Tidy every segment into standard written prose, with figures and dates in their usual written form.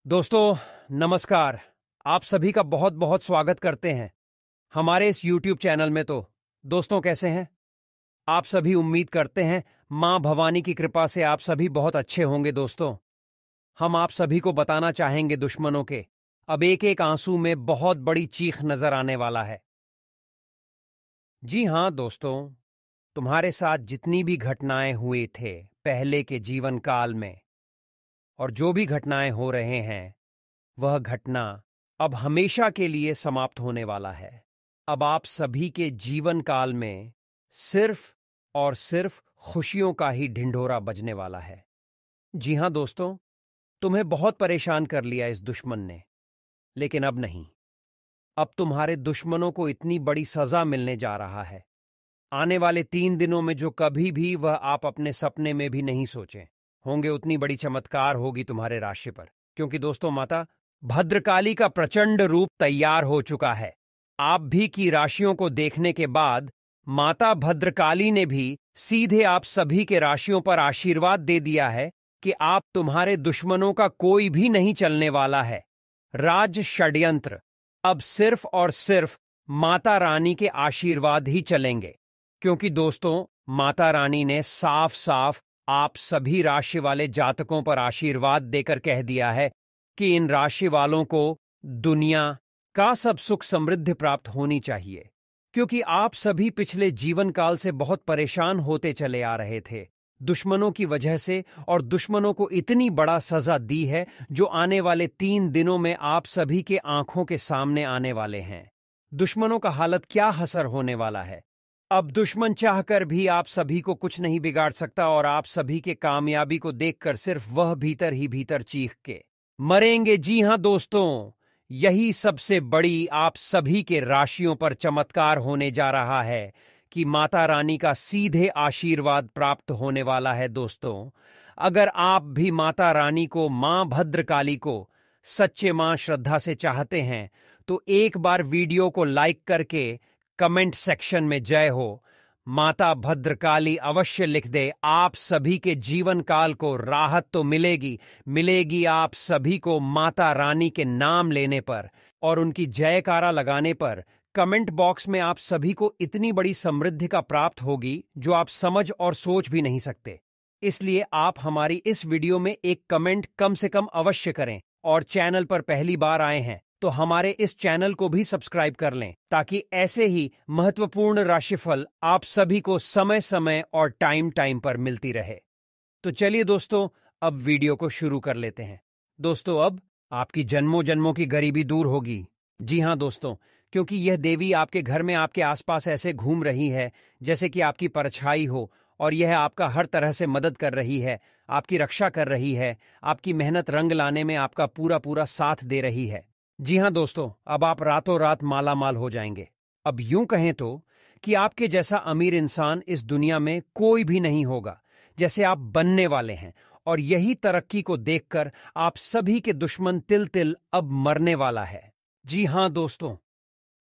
दोस्तों नमस्कार। आप सभी का बहुत बहुत स्वागत करते हैं हमारे इस YouTube चैनल में। तो दोस्तों कैसे हैं आप सभी? उम्मीद करते हैं मां भवानी की कृपा से आप सभी बहुत अच्छे होंगे। दोस्तों हम आप सभी को बताना चाहेंगे दुश्मनों के अब एक एक आंसू में बहुत बड़ी चीख नजर आने वाला है। जी हां दोस्तों, तुम्हारे साथ जितनी भी घटनाएं हुई थे पहले के जीवन काल में और जो भी घटनाएं हो रहे हैं, वह घटना अब हमेशा के लिए समाप्त होने वाला है। अब आप सभी के जीवन काल में सिर्फ और सिर्फ खुशियों का ही ढिंढोरा बजने वाला है। जी हां दोस्तों, तुम्हें बहुत परेशान कर लिया इस दुश्मन ने, लेकिन अब नहीं। अब तुम्हारे दुश्मनों को इतनी बड़ी सजा मिलने जा रहा है आने वाले 3 दिनों में, जो कभी भी वह आप अपने सपने में भी नहीं सोचे होंगे। उतनी बड़ी चमत्कार होगी तुम्हारे राशि पर, क्योंकि दोस्तों माता भद्रकाली का प्रचंड रूप तैयार हो चुका है। आप भी की राशियों को देखने के बाद माता भद्रकाली ने भी सीधे आप सभी के राशियों पर आशीर्वाद दे दिया है कि आप तुम्हारे दुश्मनों का कोई भी नहीं चलने वाला है। राज षड्यंत्र अब सिर्फ और सिर्फ माता रानी के आशीर्वाद ही चलेंगे, क्योंकि दोस्तों माता रानी ने साफ साफ आप सभी राशि वाले जातकों पर आशीर्वाद देकर कह दिया है कि इन राशि वालों को दुनिया का सब सुख समृद्धि प्राप्त होनी चाहिए, क्योंकि आप सभी पिछले जीवन काल से बहुत परेशान होते चले आ रहे थे दुश्मनों की वजह से, और दुश्मनों को इतनी बड़ा सजा दी है जो आने वाले 3 दिनों में आप सभी के आंखों के सामने आने वाले हैं। दुश्मनों का हालत क्या हसर होने वाला है। अब दुश्मन चाहकर भी आप सभी को कुछ नहीं बिगाड़ सकता, और आप सभी के कामयाबी को देखकर सिर्फ वह भीतर ही भीतर चीख के मरेंगे। जी हां दोस्तों, यही सबसे बड़ी आप सभी के राशियों पर चमत्कार होने जा रहा है कि माता रानी का सीधे आशीर्वाद प्राप्त होने वाला है। दोस्तों अगर आप भी माता रानी को, मां भद्रकाली को सच्चे मां श्रद्धा से चाहते हैं, तो एक बार वीडियो को लाइक करके कमेंट सेक्शन में जय हो माता भद्रकाली अवश्य लिख दे। आप सभी के जीवन काल को राहत तो मिलेगी मिलेगी आप सभी को माता रानी के नाम लेने पर और उनकी जयकारा लगाने पर। कमेंट बॉक्स में आप सभी को इतनी बड़ी समृद्धि का प्राप्त होगी जो आप समझ और सोच भी नहीं सकते। इसलिए आप हमारी इस वीडियो में एक कमेंट कम से कम अवश्य करें, और चैनल पर पहली बार आए हैं तो हमारे इस चैनल को भी सब्सक्राइब कर लें, ताकि ऐसे ही महत्वपूर्ण राशिफल आप सभी को समय समय और टाइम टाइम पर मिलती रहे। तो चलिए दोस्तों, अब वीडियो को शुरू कर लेते हैं। दोस्तों अब आपकी जन्मों जन्मों की गरीबी दूर होगी। जी हां दोस्तों, क्योंकि यह देवी आपके घर में, आपके आसपास ऐसे घूम रही है जैसे कि आपकी परछाई हो, और यह आपका हर तरह से मदद कर रही है, आपकी रक्षा कर रही है, आपकी मेहनत रंग लाने में आपका पूरा पूरा साथ दे रही है। जी हां दोस्तों, अब आप रातों रात माला माल हो जाएंगे। अब यूं कहें तो कि आपके जैसा अमीर इंसान इस दुनिया में कोई भी नहीं होगा जैसे आप बनने वाले हैं, और यही तरक्की को देखकर आप सभी के दुश्मन तिल तिल अब मरने वाला है। जी हां दोस्तों,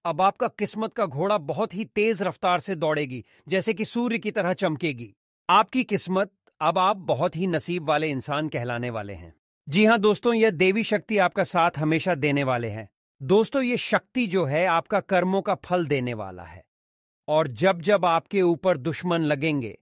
अब आपका किस्मत का घोड़ा बहुत ही तेज रफ्तार से दौड़ेगी, जैसे कि सूर्य की तरह चमकेगी आपकी किस्मत। अब आप बहुत ही नसीब वाले इंसान कहलाने वाले हैं। जी हां दोस्तों, यह देवी शक्ति आपका साथ हमेशा देने वाले हैं। दोस्तों ये शक्ति जो है आपका कर्मों का फल देने वाला है, और जब जब आपके ऊपर दुश्मन लगेंगे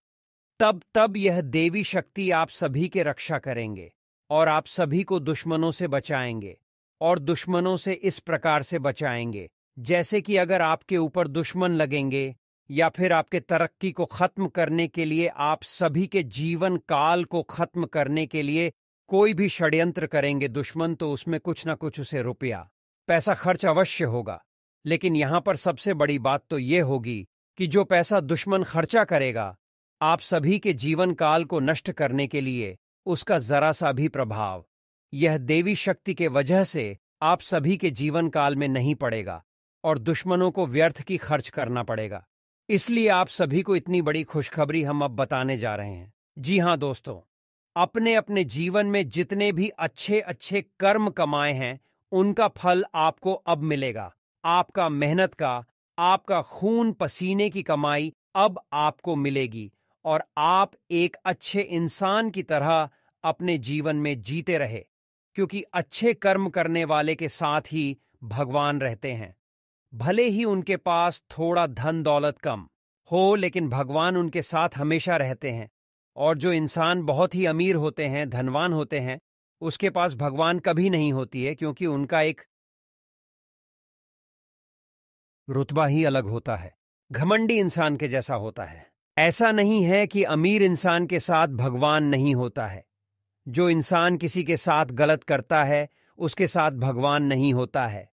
तब तब यह देवी शक्ति आप सभी के रक्षा करेंगे, और आप सभी को दुश्मनों से बचाएंगे। और दुश्मनों से इस प्रकार से बचाएंगे जैसे कि अगर आपके ऊपर दुश्मन लगेंगे या फिर आपके तरक्की को खत्म करने के लिए, आप सभी के जीवन काल को खत्म करने के लिए कोई भी षड्यंत्र करेंगे दुश्मन, तो उसमें कुछ ना कुछ उसे रुपया पैसा खर्च अवश्य होगा। लेकिन यहां पर सबसे बड़ी बात तो यह होगी कि जो पैसा दुश्मन खर्चा करेगा आप सभी के जीवन काल को नष्ट करने के लिए, उसका जरा सा भी प्रभाव यह देवी शक्ति के वजह से आप सभी के जीवन काल में नहीं पड़ेगा, और दुश्मनों को व्यर्थ की खर्च करना पड़ेगा। इसलिए आप सभी को इतनी बड़ी खुशखबरी हम अब बताने जा रहे हैं। जी हां दोस्तों, अपने अपने जीवन में जितने भी अच्छे अच्छे कर्म कमाए हैं उनका फल आपको अब मिलेगा। आपका मेहनत का, आपका खून पसीने की कमाई अब आपको मिलेगी, और आप एक अच्छे इंसान की तरह अपने जीवन में जीते रहे, क्योंकि अच्छे कर्म करने वाले के साथ ही भगवान रहते हैं। भले ही उनके पास थोड़ा धन दौलत कम हो, लेकिन भगवान उनके साथ हमेशा रहते हैं। और जो इंसान बहुत ही अमीर होते हैं, धनवान होते हैं, उसके पास भगवान कभी नहीं होती है, क्योंकि उनका एक रुतबा ही अलग होता है, घमंडी इंसान के जैसा होता है। ऐसा नहीं है कि अमीर इंसान के साथ भगवान नहीं होता है। जो इंसान किसी के साथ गलत करता है, उसके साथ भगवान नहीं होता है।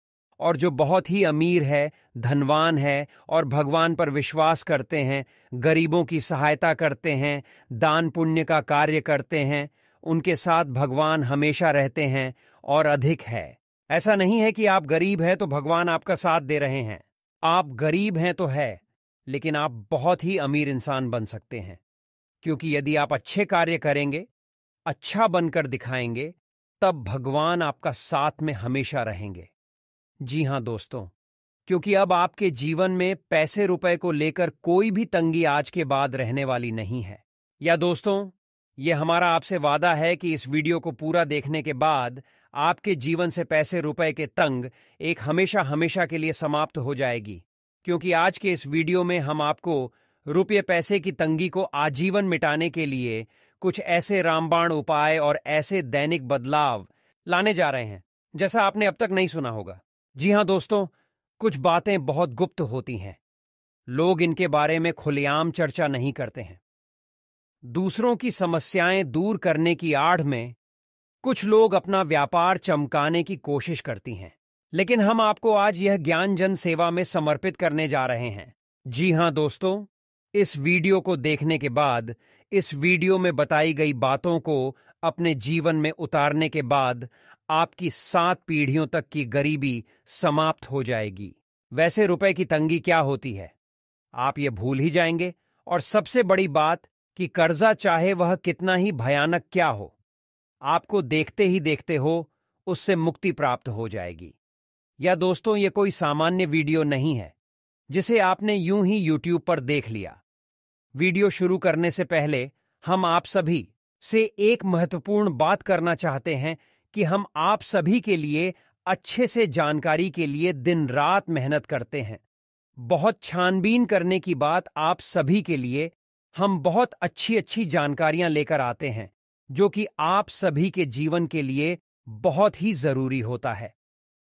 और जो बहुत ही अमीर है, धनवान है और भगवान पर विश्वास करते हैं, गरीबों की सहायता करते हैं, दान पुण्य का कार्य करते हैं, उनके साथ भगवान हमेशा रहते हैं और अधिक है। ऐसा नहीं है कि आप गरीब हैं तो भगवान आपका साथ दे रहे हैं। आप गरीब हैं तो है, लेकिन आप बहुत ही अमीर इंसान बन सकते हैं, क्योंकि यदि आप अच्छे कार्य करेंगे, अच्छा बनकर दिखाएंगे, तब भगवान आपका साथ में हमेशा रहेंगे। जी हां दोस्तों, क्योंकि अब आपके जीवन में पैसे रुपए को लेकर कोई भी तंगी आज के बाद रहने वाली नहीं है। या दोस्तों, यह हमारा आपसे वादा है कि इस वीडियो को पूरा देखने के बाद आपके जीवन से पैसे रुपए के तंग एक हमेशा हमेशा के लिए समाप्त हो जाएगी। क्योंकि आज के इस वीडियो में हम आपको रुपये पैसे की तंगी को आजीवन मिटाने के लिए कुछ ऐसे रामबाण उपाय और ऐसे दैनिक बदलाव लाने जा रहे हैं जैसा आपने अब तक नहीं सुना होगा। जी हां दोस्तों, कुछ बातें बहुत गुप्त होती हैं। लोग इनके बारे में खुलेआम चर्चा नहीं करते हैं। दूसरों की समस्याएं दूर करने की आड़ में कुछ लोग अपना व्यापार चमकाने की कोशिश करती हैं, लेकिन हम आपको आज यह ज्ञान जन सेवा में समर्पित करने जा रहे हैं। जी हां दोस्तों, इस वीडियो को देखने के बाद, इस वीडियो में बताई गई बातों को अपने जीवन में उतारने के बाद आपकी 7 पीढ़ियों तक की गरीबी समाप्त हो जाएगी। वैसे रुपए की तंगी क्या होती है, आप ये भूल ही जाएंगे। और सबसे बड़ी बात कि कर्जा चाहे वह कितना ही भयानक क्या हो, आपको देखते ही देखते हो उससे मुक्ति प्राप्त हो जाएगी। या दोस्तों, ये कोई सामान्य वीडियो नहीं है जिसे आपने यूं ही YouTube पर देख लिया। वीडियो शुरू करने से पहले हम आप सभी से एक महत्वपूर्ण बात करना चाहते हैं कि हम आप सभी के लिए अच्छे से जानकारी के लिए दिन रात मेहनत करते हैं। बहुत छानबीन करने की बात आप सभी के लिए हम बहुत अच्छी अच्छी जानकारियां लेकर आते हैं, जो कि आप सभी के जीवन के लिए बहुत ही जरूरी होता है।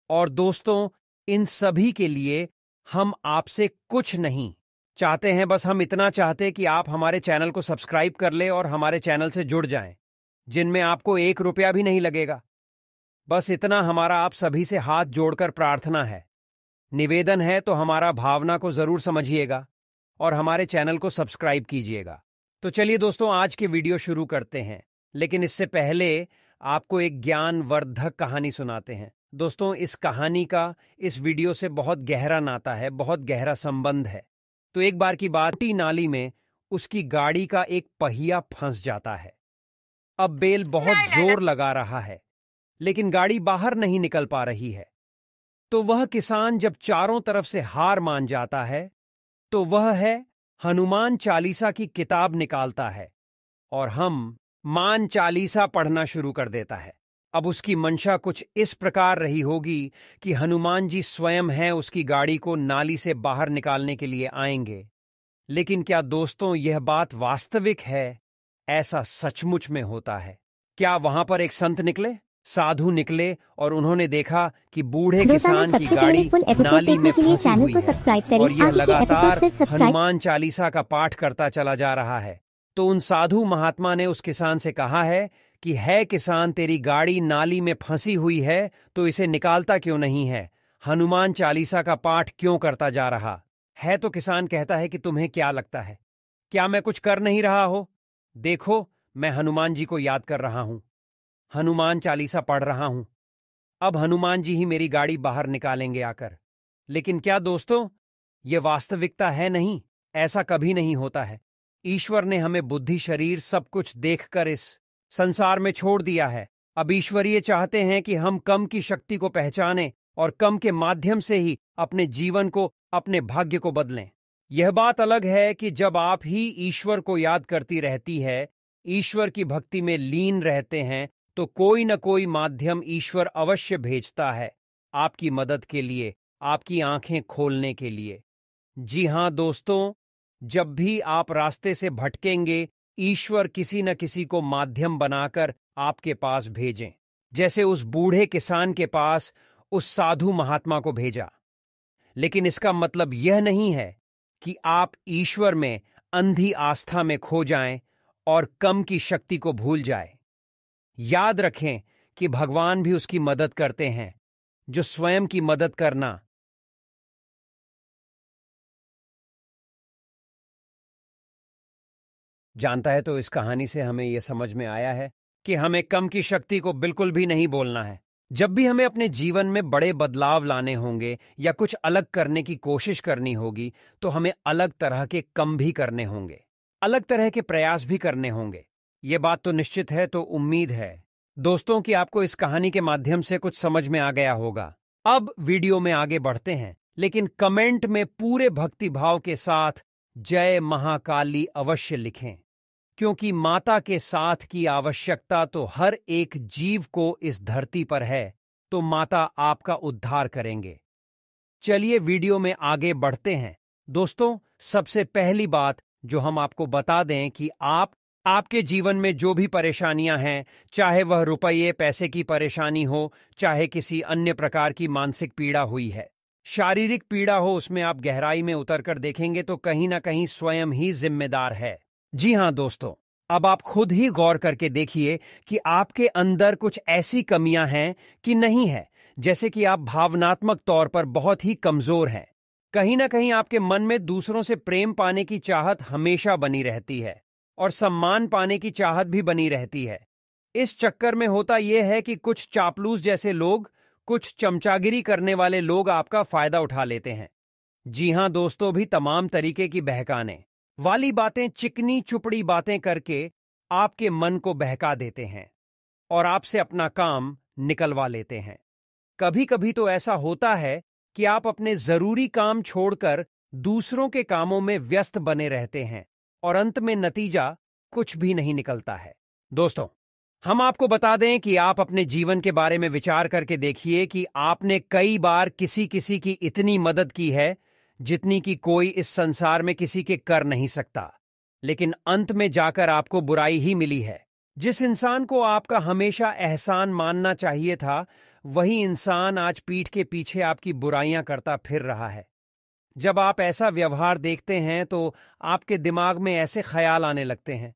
और दोस्तों, इन सभी के लिए हम आपसे कुछ नहीं चाहते हैं, बस हम इतना चाहते हैं कि आप हमारे चैनल को सब्सक्राइब कर ले और हमारे चैनल से जुड़ जाएं, जिनमें आपको 1 रुपया भी नहीं लगेगा। बस इतना हमारा आप सभी से हाथ जोड़कर प्रार्थना है, निवेदन है। तो हमारा भावना को जरूर समझिएगा और हमारे चैनल को सब्सक्राइब कीजिएगा। तो चलिए दोस्तों, आज के वीडियो शुरू करते हैं, लेकिन इससे पहले आपको एक ज्ञानवर्धक कहानी सुनाते हैं। दोस्तों, इस कहानी का इस वीडियो से बहुत गहरा नाता है, बहुत गहरा संबंध है। तो एक बार की बात, छोटी नाली में उसकी गाड़ी का एक पहिया फंस जाता है। अब बेल बहुत जोर लगा रहा है, लेकिन गाड़ी बाहर नहीं निकल पा रही है। तो वह किसान जब चारों तरफ से हार मान जाता है, तो वह है हनुमान चालीसा की किताब निकालता है और मान चालीसा पढ़ना शुरू कर देता है। अब उसकी मंशा कुछ इस प्रकार रही होगी कि हनुमान जी स्वयं हैं उसकी गाड़ी को नाली से बाहर निकालने के लिए आएंगे। लेकिन क्या दोस्तों, यह बात वास्तविक है? ऐसा सचमुच में होता है? क्या वहां पर एक संत निकले, साधु निकले और उन्होंने देखा कि बूढ़े किसान की गाड़ी नाली में फंसी हुई है और यह लगातार हनुमान चालीसा का पाठ करता चला जा रहा है। तो उन साधु महात्मा ने उस किसान से कहा है कि है किसान, तेरी गाड़ी नाली में फंसी हुई है तो इसे निकालता क्यों नहीं है, हनुमान चालीसा का पाठ क्यों करता जा रहा है? तो किसान कहता है कि तुम्हें क्या लगता है, क्या मैं कुछ कर नहीं रहा हो? देखो, मैं हनुमान जी को याद कर रहा हूं, हनुमान चालीसा पढ़ रहा हूं। अब हनुमान जी ही मेरी गाड़ी बाहर निकालेंगे आकर। लेकिन क्या दोस्तों, यह वास्तविकता है? नहीं, ऐसा कभी नहीं होता है। ईश्वर ने हमें बुद्धि, शरीर सब कुछ देखकर इस संसार में छोड़ दिया है। अब ईश्वर ये चाहते हैं कि हम कम की शक्ति को पहचानें और कम के माध्यम से ही अपने जीवन को, अपने भाग्य को बदलें। यह बात अलग है कि जब आप ही ईश्वर को याद करती रहती है, ईश्वर की भक्ति में लीन रहते हैं, तो कोई न कोई माध्यम ईश्वर अवश्य भेजता है आपकी मदद के लिए, आपकी आंखें खोलने के लिए। जी हां दोस्तों, जब भी आप रास्ते से भटकेंगे, ईश्वर किसी न किसी को माध्यम बनाकर आपके पास भेजें, जैसे उस बूढ़े किसान के पास उस साधु महात्मा को भेजा। लेकिन इसका मतलब यह नहीं है कि आप ईश्वर में अंधी आस्था में खो जाएं और कम की शक्ति को भूल जाएं। याद रखें कि भगवान भी उसकी मदद करते हैं जो स्वयं की मदद करना जानता है। तो इस कहानी से हमें यह समझ में आया है कि हमें कम की शक्ति को बिल्कुल भी नहीं बोलना है। जब भी हमें अपने जीवन में बड़े बदलाव लाने होंगे या कुछ अलग करने की कोशिश करनी होगी, तो हमें अलग तरह के कम भी करने होंगे, अलग तरह के प्रयास भी करने होंगे। ये बात तो निश्चित है। तो उम्मीद है दोस्तों कि आपको इस कहानी के माध्यम से कुछ समझ में आ गया होगा। अब वीडियो में आगे बढ़ते हैं, लेकिन कमेंट में पूरे भक्ति भाव के साथ जय महाकाली अवश्य लिखें, क्योंकि माता के साथ की आवश्यकता तो हर एक जीव को इस धरती पर है, तो माता आपका उद्धार करेंगे। चलिए वीडियो में आगे बढ़ते हैं। दोस्तों, सबसे पहली बात जो हम आपको बता दें कि आपके जीवन में जो भी परेशानियां हैं, चाहे वह रुपये पैसे की परेशानी हो, चाहे किसी अन्य प्रकार की मानसिक पीड़ा हुई है, शारीरिक पीड़ा हो, उसमें आप गहराई में उतरकर देखेंगे तो कहीं ना कहीं स्वयं ही जिम्मेदार है। जी हां दोस्तों, अब आप खुद ही गौर करके देखिए कि आपके अंदर कुछ ऐसी कमियां हैं कि नहीं है। जैसे कि आप भावनात्मक तौर पर बहुत ही कमजोर हैं। कहीं ना कहीं आपके मन में दूसरों से प्रेम पाने की चाहत हमेशा बनी रहती है और सम्मान पाने की चाहत भी बनी रहती है। इस चक्कर में होता यह है कि कुछ चापलूस जैसे लोग, कुछ चमचागिरी करने वाले लोग आपका फायदा उठा लेते हैं। जी हां दोस्तों, भी तमाम तरीके की बहकाने वाली बातें, चिकनी चुपड़ी बातें करके आपके मन को बहका देते हैं और आपसे अपना काम निकलवा लेते हैं। कभी कभी तो ऐसा होता है कि आप अपने जरूरी काम छोड़कर दूसरों के कामों में व्यस्त बने रहते हैं और अंत में नतीजा कुछ भी नहीं निकलता है। दोस्तों, हम आपको बता दें कि आप अपने जीवन के बारे में विचार करके देखिए कि आपने कई बार किसी किसी की इतनी मदद की है जितनी कि कोई इस संसार में किसी के कर नहीं सकता, लेकिन अंत में जाकर आपको बुराई ही मिली है। जिस इंसान को आपका हमेशा एहसान मानना चाहिए था, वही इंसान आज पीठ के पीछे आपकी बुराइयां करता फिर रहा है। जब आप ऐसा व्यवहार देखते हैं तो आपके दिमाग में ऐसे ख्याल आने लगते हैं,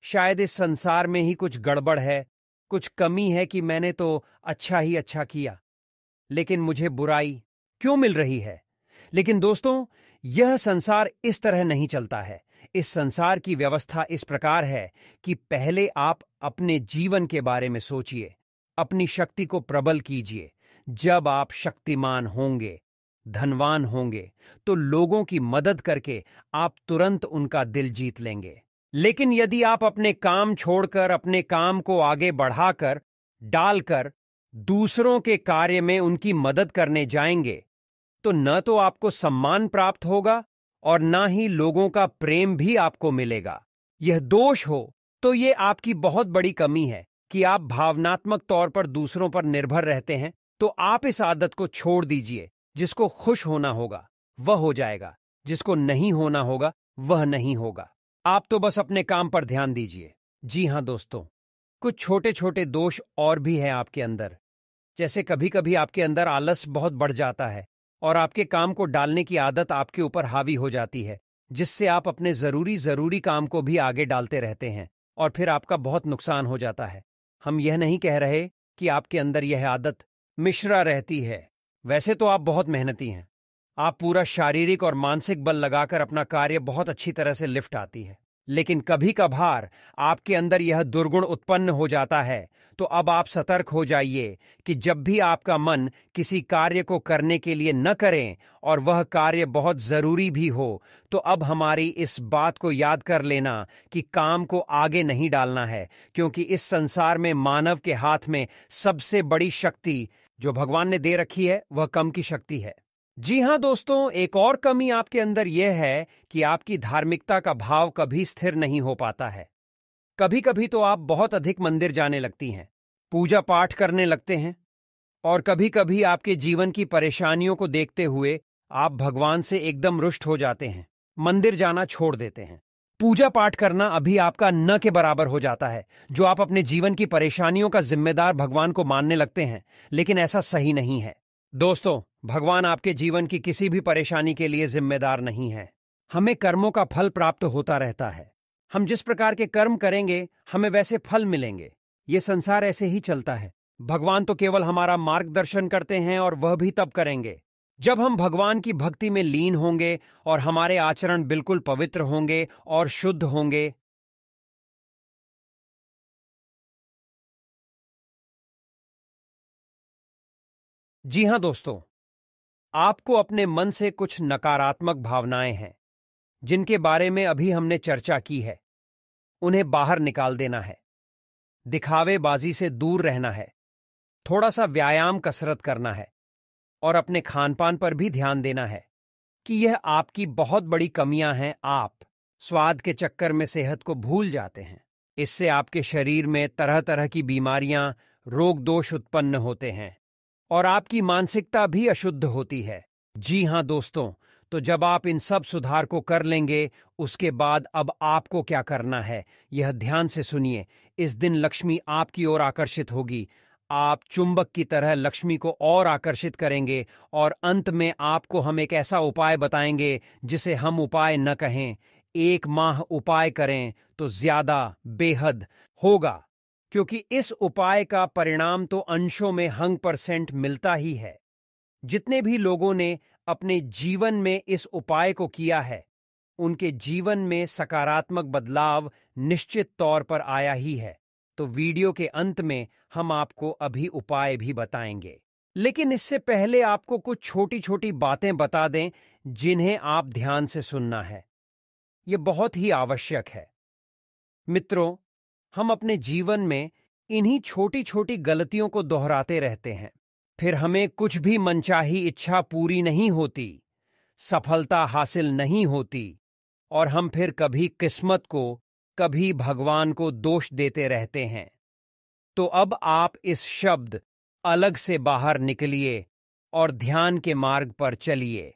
शायद इस संसार में ही कुछ गड़बड़ है, कुछ कमी है कि मैंने तो अच्छा ही अच्छा किया, लेकिन मुझे बुराई क्यों मिल रही है। लेकिन दोस्तों, यह संसार इस तरह नहीं चलता है। इस संसार की व्यवस्था इस प्रकार है कि पहले आप अपने जीवन के बारे में सोचिए, अपनी शक्ति को प्रबल कीजिए। जब आप शक्तिमान होंगे, धनवान होंगे, तो लोगों की मदद करके आप तुरंत उनका दिल जीत लेंगे। लेकिन यदि आप अपने काम छोड़कर, अपने काम को आगे बढ़ाकर डालकर दूसरों के कार्य में उनकी मदद करने जाएंगे, तो न तो आपको सम्मान प्राप्त होगा और न ही लोगों का प्रेम भी आपको मिलेगा। यह दोष हो तो यह आपकी बहुत बड़ी कमी है कि आप भावनात्मक तौर पर दूसरों पर निर्भर रहते हैं। तो आप इस आदत को छोड़ दीजिए। जिसको खुश होना होगा वह हो जाएगा, जिसको नहीं होना होगा वह नहीं होगा। आप तो बस अपने काम पर ध्यान दीजिए। जी हां दोस्तों, कुछ छोटे छोटे दोष और भी हैं आपके अंदर। जैसे कभी कभी आपके अंदर आलस बहुत बढ़ जाता है और आपके काम को डालने की आदत आपके ऊपर हावी हो जाती है, जिससे आप अपने जरूरी काम को भी आगे डालते रहते हैं और फिर आपका बहुत नुकसान हो जाता है। हम यह नहीं कह रहे कि आपके अंदर यह आदत मिश्रा रहती है। वैसे तो आप बहुत मेहनती हैं, आप पूरा शारीरिक और मानसिक बल लगाकर अपना कार्य बहुत अच्छी तरह से लिफ्ट आती है, लेकिन कभी कभार आपके अंदर यह दुर्गुण उत्पन्न हो जाता है। तो अब आप सतर्क हो जाइए कि जब भी आपका मन किसी कार्य को करने के लिए न करें और वह कार्य बहुत जरूरी भी हो, तो अब हमारी इस बात को याद कर लेना कि काम को आगे नहीं डालना है, क्योंकि इस संसार में मानव के हाथ में सबसे बड़ी शक्ति जो भगवान ने दे रखी है वह कम की शक्ति है। जी हां दोस्तों, एक और कमी आपके अंदर यह है कि आपकी धार्मिकता का भाव कभी स्थिर नहीं हो पाता है। कभी कभी तो आप बहुत अधिक मंदिर जाने लगती हैं, पूजा पाठ करने लगते हैं, और कभी कभी आपके जीवन की परेशानियों को देखते हुए आप भगवान से एकदम रुष्ट हो जाते हैं, मंदिर जाना छोड़ देते हैं। पूजा पाठ करना अभी आपका न के बराबर हो जाता है, जो आप अपने जीवन की परेशानियों का जिम्मेदार भगवान को मानने लगते हैं, लेकिन ऐसा सही नहीं है। दोस्तों, भगवान आपके जीवन की किसी भी परेशानी के लिए जिम्मेदार नहीं है। हमें कर्मों का फल प्राप्त होता रहता है। हम जिस प्रकार के कर्म करेंगे हमें वैसे फल मिलेंगे। ये संसार ऐसे ही चलता है। भगवान तो केवल हमारा मार्गदर्शन करते हैं, और वह भी तब करेंगे जब हम भगवान की भक्ति में लीन होंगे और हमारे आचरण बिल्कुल पवित्र होंगे और शुद्ध होंगे। जी हां दोस्तों, आपको अपने मन से कुछ नकारात्मक भावनाएं हैं जिनके बारे में अभी हमने चर्चा की है, उन्हें बाहर निकाल देना है। दिखावेबाजी से दूर रहना है, थोड़ा सा व्यायाम कसरत करना है, और अपने खानपान पर भी ध्यान देना है कि यह आपकी बहुत बड़ी कमियां हैं। आप स्वाद के चक्कर में सेहत को भूल जाते हैं। इससे आपके शरीर में तरह तरह की बीमारियां, रोग दोष उत्पन्न होते हैं, और आपकी मानसिकता भी अशुद्ध होती है। जी हां दोस्तों, तो जब आप इन सब सुधार को कर लेंगे, उसके बाद अब आपको क्या करना है, यह ध्यान से सुनिए। इस दिन लक्ष्मी आपकी ओर आकर्षित होगी। आप चुंबक की तरह लक्ष्मी को और आकर्षित करेंगे, और अंत में आपको हम एक ऐसा उपाय बताएंगे जिसे हम उपाय न कहें, 1 माह उपाय करें तो ज्यादा बेहद होगा, क्योंकि इस उपाय का परिणाम तो अंशों में 100% मिलता ही है। जितने भी लोगों ने अपने जीवन में इस उपाय को किया है, उनके जीवन में सकारात्मक बदलाव निश्चित तौर पर आया ही है। तो वीडियो के अंत में हम आपको अभी उपाय भी बताएंगे, लेकिन इससे पहले आपको कुछ छोटी छोटी बातें बता दें जिन्हें आप ध्यान से सुनना है। यह बहुत ही आवश्यक है। मित्रों, हम अपने जीवन में इन्हीं छोटी छोटी गलतियों को दोहराते रहते हैं। फिर हमें कुछ भी मनचाही इच्छा पूरी नहीं होती, सफलता हासिल नहीं होती, और हम फिर कभी किस्मत को, कभी भगवान को दोष देते रहते हैं। तो अब आप इस शब्द अलग से बाहर निकलिए और ध्यान के मार्ग पर चलिए।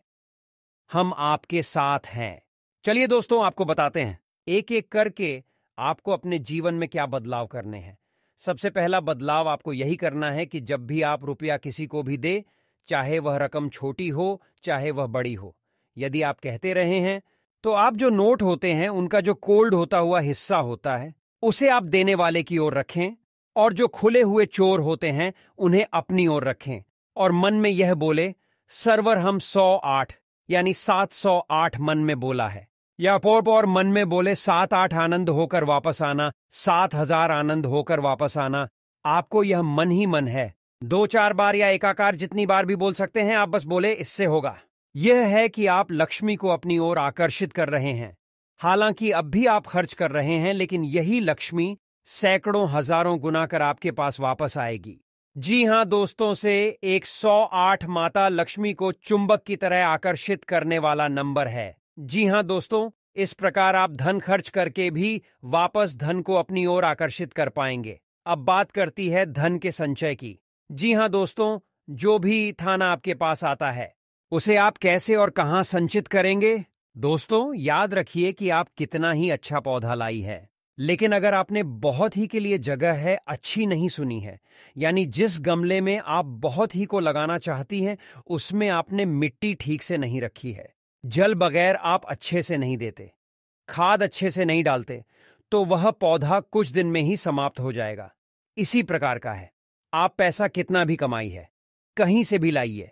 हम आपके साथ हैं। चलिए दोस्तों, आपको बताते हैं एक एक करके आपको अपने जीवन में क्या बदलाव करने हैं। सबसे पहला बदलाव आपको यही करना है कि जब भी आप रुपया किसी को भी दे, चाहे वह रकम छोटी हो चाहे वह बड़ी हो, यदि आप कहते रहे हैं तो आप जो नोट होते हैं उनका जो कोल्ड होता हुआ हिस्सा होता है उसे आप देने वाले की ओर रखें, और जो खुले हुए चोर होते हैं उन्हें अपनी ओर रखें, और मन में यह बोले, सर्वर हम 108 यानी 708 मन में बोला है, या और मन में बोले 7-8 आनंद होकर वापस आना, 7000 आनंद होकर वापस आना। आपको यह मन ही मन है। 2-4 बार या एकाकार जितनी बार भी बोल सकते हैं, आप बस बोले, इससे होगा। यह है कि आप लक्ष्मी को अपनी ओर आकर्षित कर रहे हैं। हालांकि अब भी आप खर्च कर रहे हैं, लेकिन यही लक्ष्मी सैकड़ों हजारों गुना कर आपके पास वापस आएगी। जी हां दोस्तों, से 108 माता लक्ष्मी को चुंबक की तरह आकर्षित करने वाला नंबर है। जी हां दोस्तों, इस प्रकार आप धन खर्च करके भी वापस धन को अपनी ओर आकर्षित कर पाएंगे। अब बात करती है धन के संचय की। जी हां दोस्तों, जो भी थाना आपके पास आता है उसे आप कैसे और कहां संचित करेंगे? दोस्तों, याद रखिए कि आप कितना ही अच्छा पौधा लाई है, लेकिन अगर आपने बहुत ही के लिए जगह है अच्छी नहीं सुनी है, यानी जिस गमले में आप बहुत ही को लगाना चाहती हैं उसमें आपने मिट्टी ठीक से नहीं रखी है, जल बगैर आप अच्छे से नहीं देते, खाद अच्छे से नहीं डालते, तो वह पौधा कुछ दिन में ही समाप्त हो जाएगा। इसी प्रकार का है। आप पैसा कितना भी कमाई है, कहीं से भी लाइए,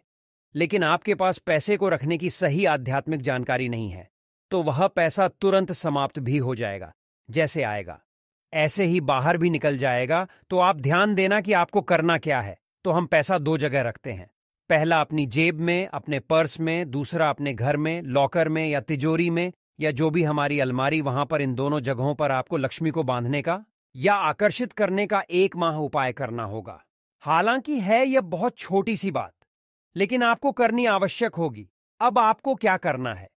लेकिन आपके पास पैसे को रखने की सही आध्यात्मिक जानकारी नहीं है, तो वह पैसा तुरंत समाप्त भी हो जाएगा। जैसे आएगा ऐसे ही बाहर भी निकल जाएगा। तो आप ध्यान देना कि आपको करना क्या है। तो हम पैसा 2 जगह रखते हैं, पहला अपनी जेब में, अपने पर्स में, दूसरा अपने घर में, लॉकर में या तिजोरी में, या जो भी हमारी अलमारी, वहां पर इन दोनों जगहों पर आपको लक्ष्मी को बांधने का या आकर्षित करने का 1 माह उपाय करना होगा। हालांकि है यह बहुत छोटी सी बात, लेकिन आपको करनी आवश्यक होगी। अब आपको क्या करना है?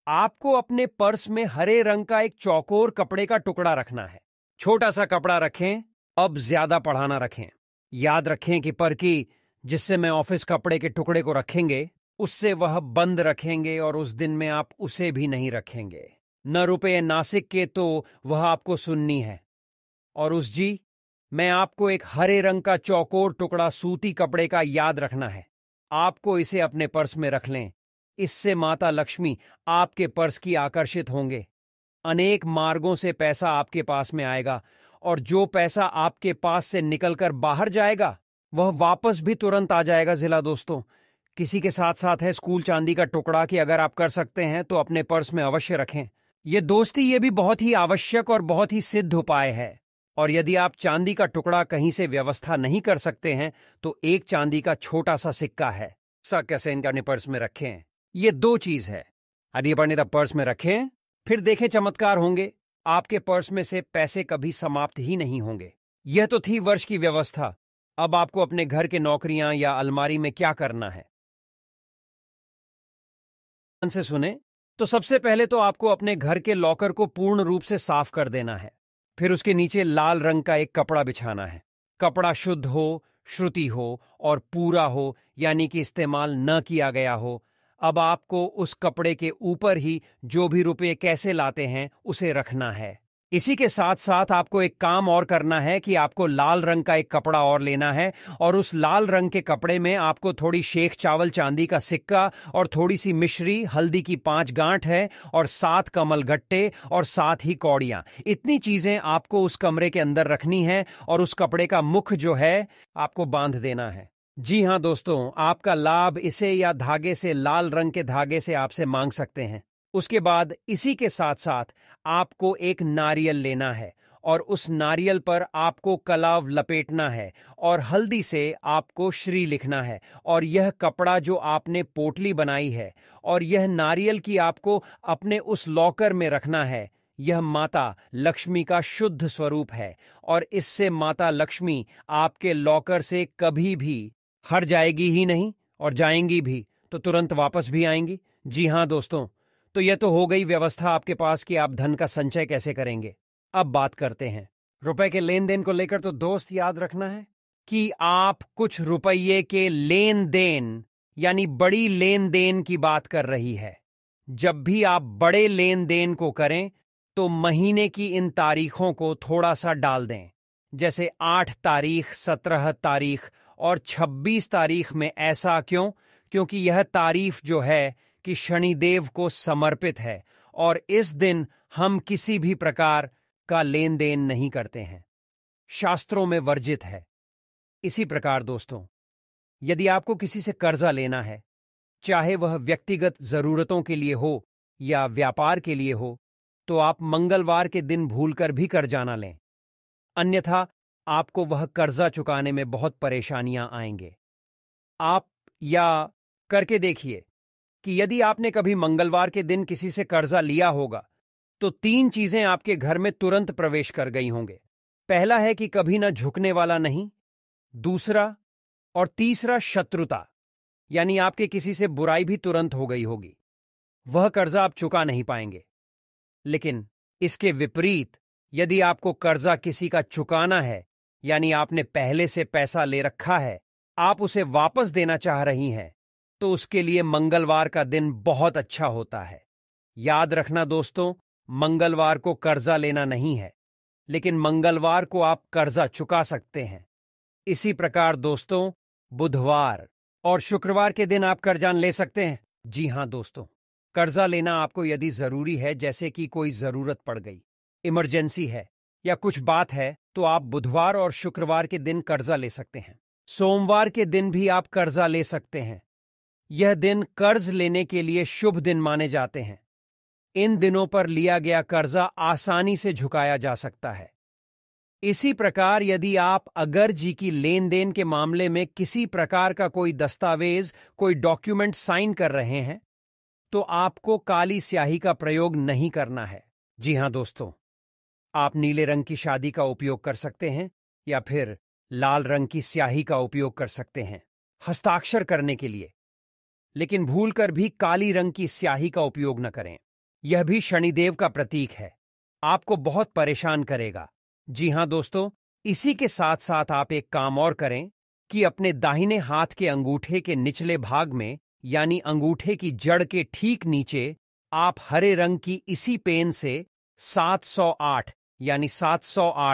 आपको अपने पर्स में हरे रंग का एक चौकोर कपड़े का टुकड़ा रखना है। छोटा सा कपड़ा रखें, अब ज्यादा पढ़ाना रखें। याद रखें कि परकी जिससे मैं ऑफिस कपड़े के टुकड़े को रखेंगे, उससे वह बंद रखेंगे और उस दिन में आप उसे भी नहीं रखेंगे। न रुपये नासिक के तो वह आपको सुननी है। और उस जी, मैं आपको एक हरे रंग का चौकोर टुकड़ा सूती कपड़े का याद रखना है। आपको इसे अपने पर्स में रख लें। इससे माता लक्ष्मी आपके पर्स की आकर्षित होंगे। अनेक मार्गों से पैसा आपके पास में आएगा और जो पैसा आपके पास से निकलकर बाहर जाएगा वह वापस भी तुरंत आ जाएगा। जिला दोस्तों, किसी के साथ साथ है स्कूल चांदी का टुकड़ा कि अगर आप कर सकते हैं तो अपने पर्स में अवश्य रखें। ये दोस्ती ये भी बहुत ही आवश्यक और बहुत ही सिद्ध उपाय है। और यदि आप चांदी का टुकड़ा कहीं से व्यवस्था नहीं कर सकते हैं तो एक चांदी का छोटा सा सिक्का है, सा कैसे इनका अपने पर्स में रखें। ये दो चीज है। यदि अपने पर्स में रखें, फिर देखें चमत्कार होंगे। आपके पर्स में से पैसे कभी समाप्त ही नहीं होंगे। यह तो थी वर्ष की व्यवस्था। अब आपको अपने घर के नौकरियां या अलमारी में क्या करना है से सुने। तो सबसे पहले तो आपको अपने घर के लॉकर को पूर्ण रूप से साफ कर देना है। फिर उसके नीचे लाल रंग का एक कपड़ा बिछाना है। कपड़ा शुद्ध हो, श्रुति हो और पूरा हो, यानी कि इस्तेमाल न किया गया हो। अब आपको उस कपड़े के ऊपर ही जो भी रुपए कैसे लाते हैं उसे रखना है। इसी के साथ साथ आपको एक काम और करना है कि आपको लाल रंग का एक कपड़ा और लेना है और उस लाल रंग के कपड़े में आपको थोड़ी शेख चावल चांदी का सिक्का और थोड़ी सी मिश्री, हल्दी की 5 गांठ है और 7 कमल गट्टे और 7 ही कौड़ियां। इतनी चीजें आपको उस कमरे के अंदर रखनी है और उस कपड़े का मुख जो है आपको बांध देना है। जी हां दोस्तों, आपका लाभ इसे या धागे से, लाल रंग के धागे से आपसे मांग सकते हैं। उसके बाद इसी के साथ साथ आपको एक नारियल लेना है और उस नारियल पर आपको कलाव लपेटना है और हल्दी से आपको श्री लिखना है। और यह कपड़ा जो आपने पोटली बनाई है और यह नारियल की आपको अपने उस लॉकर में रखना है। यह माता लक्ष्मी का शुद्ध स्वरूप है और इससे माता लक्ष्मी आपके लॉकर से कभी भी हर जाएगी ही नहीं और जाएंगी भी तो तुरंत वापस भी आएंगी। जी हां दोस्तों, तो यह तो हो गई व्यवस्था आपके पास कि आप धन का संचय कैसे करेंगे। अब बात करते हैं रुपए के लेन देन को लेकर। तो दोस्त याद रखना है कि आप कुछ रुपये के लेन देन यानी बड़ी लेन देन की बात कर रही है। जब भी आप बड़े लेन देन को करें तो महीने की इन तारीखों को थोड़ा सा डाल दें। जैसे 8 तारीख, 17 तारीख और 26 तारीख में। ऐसा क्यों? क्योंकि यह तारीफ जो है कि शनिदेव को समर्पित है और इस दिन हम किसी भी प्रकार का लेन देन नहीं करते हैं, शास्त्रों में वर्जित है। इसी प्रकार दोस्तों, यदि आपको किसी से कर्जा लेना है, चाहे वह व्यक्तिगत जरूरतों के लिए हो या व्यापार के लिए हो, तो आप मंगलवार के दिन भूलकर भी कर्जा ना लें, अन्यथा आपको वह कर्जा चुकाने में बहुत परेशानियां आएंगे। आप या करके देखिए कि यदि आपने कभी मंगलवार के दिन किसी से कर्जा लिया होगा तो 3 चीजें आपके घर में तुरंत प्रवेश कर गई होंगे। पहला है कि कभी ना झुकने वाला नहीं, दूसरा और तीसरा शत्रुता, यानी आपके किसी से बुराई भी तुरंत हो गई होगी। वह कर्जा आप चुका नहीं पाएंगे। लेकिन इसके विपरीत यदि आपको कर्जा किसी का चुकाना है, यानी आपने पहले से पैसा ले रखा है, आप उसे वापस देना चाह रही हैं, तो उसके लिए मंगलवार का दिन बहुत अच्छा होता है। याद रखना दोस्तों, मंगलवार को कर्जा लेना नहीं है, लेकिन मंगलवार को आप कर्जा चुका सकते हैं। इसी प्रकार दोस्तों, बुधवार और शुक्रवार के दिन आप कर्जा ले सकते हैं। जी हां दोस्तों, कर्जा लेना आपको यदि जरूरी है, जैसे कि कोई जरूरत पड़ गई, इमरजेंसी है या कुछ बात है, तो आप बुधवार और शुक्रवार के दिन कर्जा ले सकते हैं। सोमवार के दिन भी आप कर्जा ले सकते हैं। यह दिन कर्ज लेने के लिए शुभ दिन माने जाते हैं। इन दिनों पर लिया गया कर्जा आसानी से झुकाया जा सकता है। इसी प्रकार यदि आप अगर जी की लेन देन के मामले में किसी प्रकार का कोई दस्तावेज, कोई डॉक्यूमेंट साइन कर रहे हैं, तो आपको काली स्याही का प्रयोग नहीं करना है। जी हां दोस्तों, आप नीले रंग की शादी का उपयोग कर सकते हैं या फिर लाल रंग की स्याही का उपयोग कर सकते हैं हस्ताक्षर करने के लिए, लेकिन भूलकर भी काली रंग की स्याही का उपयोग न करें। यह भी शनिदेव का प्रतीक है, आपको बहुत परेशान करेगा। जी हां दोस्तों, इसी के साथ साथ आप एक काम और करें कि अपने दाहिने हाथ के अंगूठे के निचले भाग में, यानी अंगूठे की जड़ के ठीक नीचे, आप हरे रंग की इसी पेन से 708 यानी 708